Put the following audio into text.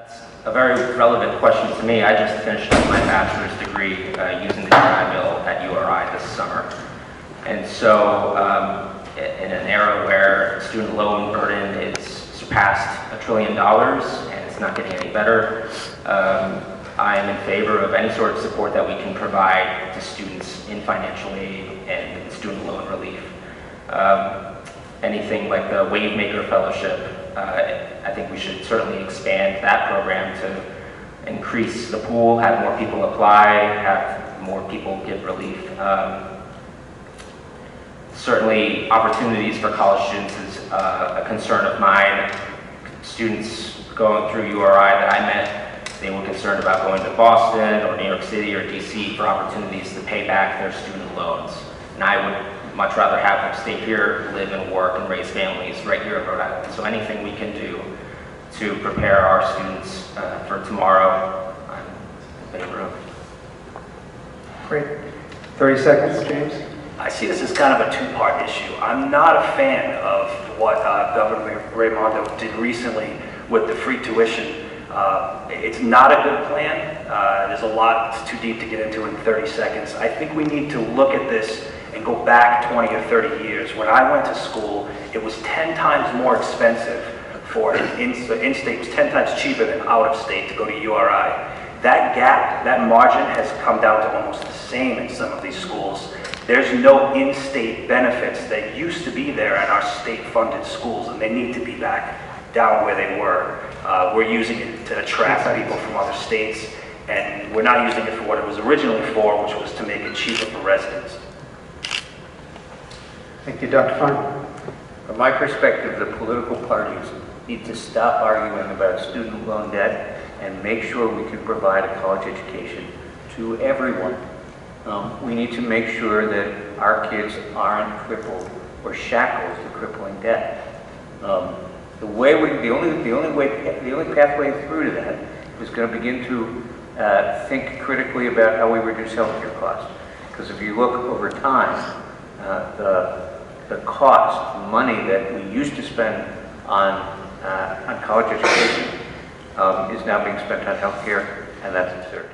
That's a very relevant question to me. I just finished up my bachelor's degree using the GI Bill at URI this summer. And so in an era where student loan burden is surpassed $1 trillion and it's not getting any better, I am in favor of any sort of support that we can provide to students in financial aid and student loan relief. Anything like the Waymaker Fellowship, I think we should certainly expand that program to increase the pool, have more people apply, have more people get relief. Certainly, opportunities for college students is a concern of mine. Students going through URI that I met, they were concerned about going to Boston or New York City or DC for opportunities to pay back their student loans. And I would much rather have them stay here, live and work and raise families right here in Rhode Island. So anything we can do to prepare our students for tomorrow, I'm in favor of. Great. 30 seconds, James. I see this as kind of a two-part issue. I'm not a fan of what Governor Raimondo did recently with the free tuition. It's not a good plan. There's a lot, it's too deep to get into in 30 seconds. I think we need to look at this and go back 20 or 30 years. When I went to school, it was 10 times more expensive for in-state, was 10 times cheaper than out-of-state to go to URI. That gap, that margin has come down to almost the same in some of these schools. There's no in-state benefits that used to be there at our state-funded schools, and they need to be back down where they were. We're using it to attract people from other states, and we're not using it for what it was originally for, which was to make it cheaper for residents. Thank you, Dr. Fine. From my perspective, the political parties need to stop arguing about student loan debt and make sure we can provide a college education to everyone. We need to make sure that our kids aren't crippled or shackled to crippling debt. The only pathway through to that is going to begin to think critically about how we reduce healthcare costs. Because if you look over time, the cost, the money that we used to spend on college education is now being spent on healthcare, and that's absurd.